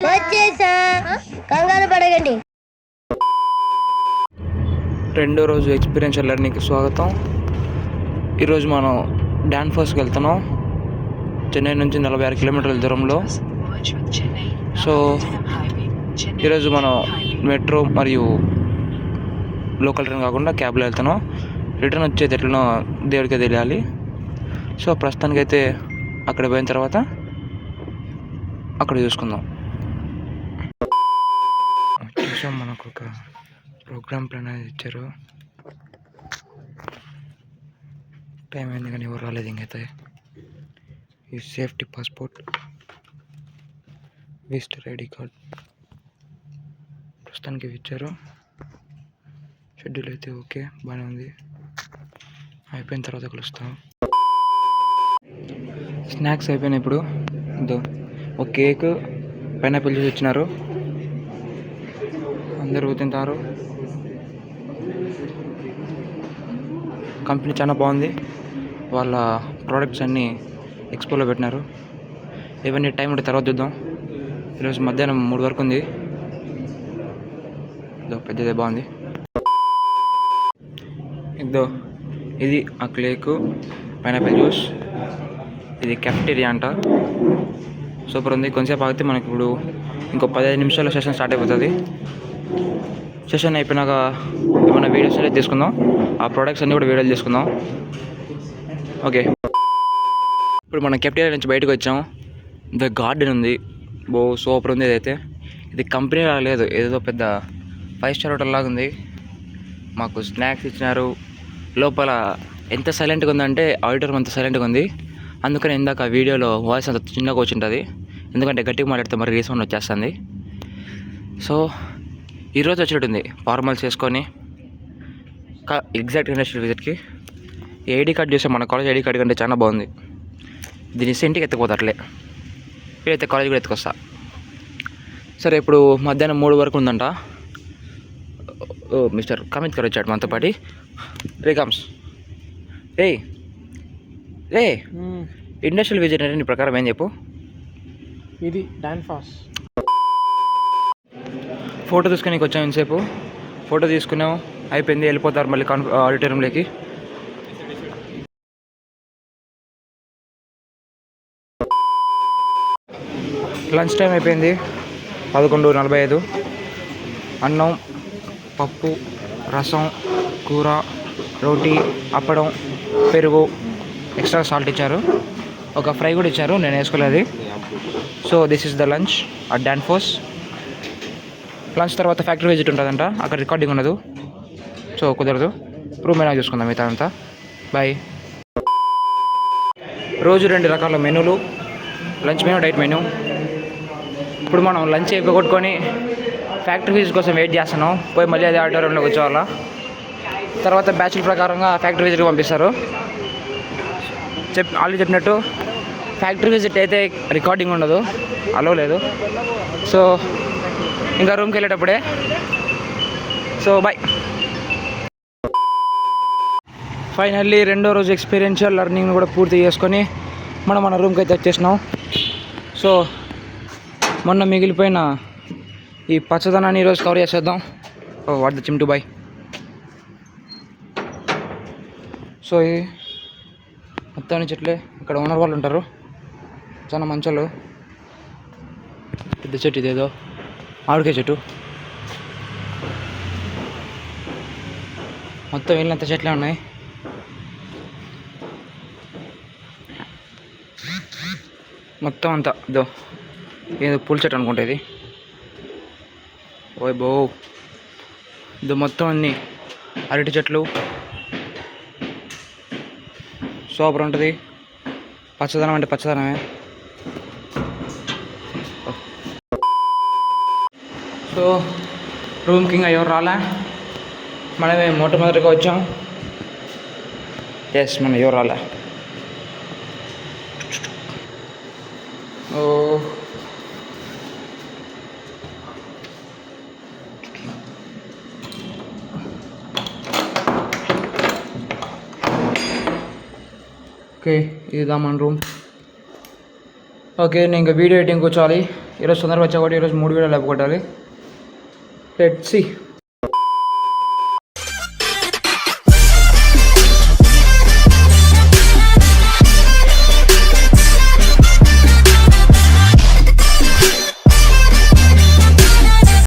వచ్చేసా, కంగారు పడకండి. రెండో రోజు ఎక్స్పీరియన్షియల్ లెర్నింగ్కి స్వాగతం. ఈరోజు మనం డాన్ఫోర్స్కి వెళ్తున్నాం. చెన్నై నుంచి 46 కిలోమీటర్ల దూరంలో. సో ఈరోజు మనం మెట్రో మరియు లోకల్ ట్రైన్ కాకుండా క్యాబ్లో వెళ్తున్నాం. రిటర్న్ వచ్చేది ఎట్లనో దేవుడికే తెలియాలి. సో ప్రస్తుతానికైతే అక్కడ పోయిన తర్వాత అక్కడ చూసుకుందాం. వచ్చేసాం. మనకు ఒక ప్రోగ్రామ్ ప్లాన్ అనేది ఇచ్చారు. టైం అయింది కానీ ఎవరు రాలేదు. ఇంకైతే ఈ safety passport, visitor ID card ప్రస్తుతానికి ఇచ్చారు. షెడ్యూల్ అయితే ఓకే, బాగానే ఉంది. అయిపోయిన తర్వాత కలుస్తాం. స్నాక్స్ అయిపోయినాయి. ఇప్పుడు ఒక కేక్, పైనాపిల్ జ్యూస్ ఇచ్చినారు. అందరూ తింటారు. కంపెనీ చాలా బాగుంది. వాళ్ళ ప్రోడక్ట్స్ అన్నీ ఎక్స్పోలో పెట్టినారు. ఇవన్నీ టైం ఉంటే తర్వాత చూద్దాం. ఈరోజు మధ్యాహ్నం 3 వరకు ఉంది. పెద్దదే బాగుంది. ఇది ఆ కేక్, పైనాపిల్ జ్యూస్. ఇది కెఫ్టేరియా అంట. సూపర్ ఉంది. కొంచెంసేపు ఆగితే మనకి ఇప్పుడు ఇంకో 15 నిమిషాల్లో సెషన్ స్టార్ట్ అయిపోతుంది. సెషన్ అయిపోయినాక ఏమైనా వీడియోస్ అనేది తీసుకుందాం. ఆ ప్రోడక్ట్స్ అన్నీ కూడా వీడియోలు తీసుకుందాం. ఓకే, ఇప్పుడు మనం కెఫ్టేరియా నుంచి బయటకు వచ్చాం. గార్డెన్ ఉంది. సూపర్ ఉంది. ఇది కంపెనీ లాగా లేదు, ఏదో పెద్ద 5 స్టార్ హోటల్ లాగా ఉంది. మాకు స్నాక్స్ ఇచ్చినారు. లోపల ఎంత సైలెంట్గా ఉందంటే ఆడిటోరియం అంత సైలెంట్గా ఉంది. అందుకని ఇందాక వీడియోలో వాయిస్ అంత చిన్నగా వచ్చింటుంది. ఎందుకంటే గట్టిగా మాట్లాడితే మరి రీసౌండ్ వచ్చేస్తుంది. సో ఈరోజు వచ్చేటుంది ఫార్మల్స్ వేసుకొని ఎగ్జాక్ట్ ఇండస్ట్రియల్ విజిట్కి. ఐడి కార్డ్ చూస్తే మన కాలేజ్ ఐడి కార్డ్ కంటే చాలా బాగుంది. దీన్ని ఇంటికి ఎత్తుకుపోతాట్లే. వీడైతే కాలేజ్ కూడా ఎత్తుకొస్తా. సరే, ఇప్పుడు మధ్యాహ్నం 3 వరకు ఉందంట. మిస్టర్ కమిత్ గారు వచ్చాడు మనతో పాటు. రే కమ్స్, రే ఇండస్ట్రియల్ విజిట్ అంటే నీ ప్రకారం ఏం చెప్పు. ఇది డాన్ఫాస్. ఫోటో తీసుకుని వచ్చాం. ఇంతసేపు ఫోటో తీసుకున్నాం, అయిపోయింది. వెళ్ళిపోతారు మళ్ళీ ఆడిటోరియంలోకి. లంచ్ టైం అయిపోయింది. 11:45. అన్నం, పప్పు, రసం, కూర, రోటీ, అప్పడం, పెరుగు, ఎక్స్ట్రా సాల్ట్ ఇచ్చారు. ఒక ఫ్రై కూడా ఇచ్చారు, నేను వేసుకోలేదు. So this is the lunch at Danfoss. Lunch తర్వాత ఫ్యాక్టరీ విజిట్ ఉంటుందంట. అక్కడ రికార్డింగ్ ఉండదు, సో కుదరదు. రూమ్ అయినా చూసుకుందాం మిగతా అంతా. బాయ్. రోజు 2 రకాల మెనూలు, లంచ్ మెనూ, డైట్ మెనూ. ఇప్పుడు మనం లంచ్ అయిపోగొట్టుకొని ఫ్యాక్టరీ విజిట్ కోసం వెయిట్ చేస్తున్నాం. పోయి మళ్ళీ అదే ఆడిటోరియంలో కూర్చోవాలా. తర్వాత బ్యాచ్ల ప్రకారంగా ఫ్యాక్టరీ విజిట్కి పంపిస్తారు. ఆల్రెడీ చెప్పినట్టు ఫ్యాక్టరీ విజిట్ అయితే రికార్డింగ్ ఉండదు, అలో లేదు. సో ఇంకా రూమ్కి వెళ్ళేటప్పుడే. So bye. ఫైనల్లీ రెండో రోజు ఎక్స్పీరియన్షియల్ లెర్నింగ్ కూడా పూర్తి చేసుకొని మన రూమ్కి అయితే వచ్చేసినాం. సో మొన్న మిగిలిపోయిన ఈ పచ్చదనాన్ని ఈరోజు కవర్ చేసేద్దాం. వాట్ ద చిమ్టు బాయ్. సో ఈ మొత్తాన్ని చెట్లే. ఇక్కడ ఓనర్ వాళ్ళు ఉంటారు, చాలా మంచోళ్ళు. పెద్ద చెట్టు ఇదేదో ఆవిడకాయ చెట్టు. మొత్తం వెళ్ళినంత చెట్లే ఉన్నాయి. మొత్తం అంతా ఏదో పూల చెట్టు అనుకుంటా ఇది. ఓయ్ బో, ఇది మొత్తం అన్ని అరటి చెట్లు. సూపర్ ఉంటుంది. పచ్చదనం అంటే పచ్చదనమే. సో రూమ్కి ఇంకా ఎవరు రాలే, మనమే మొట్టమొదటిగా వచ్చాం. మనం ఎవరు రాలే. ఓకే, ఇదిదా మన రూమ్. ఓకే, నేను ఇంకా వీడియో ఎడిటింగ్ కూర్చోవాలి. ఈరోజు తొందరగా వచ్చా కాబట్టి ఈరోజు 3 వీడియోలు అయిపోగొట్టాలి. Let's see.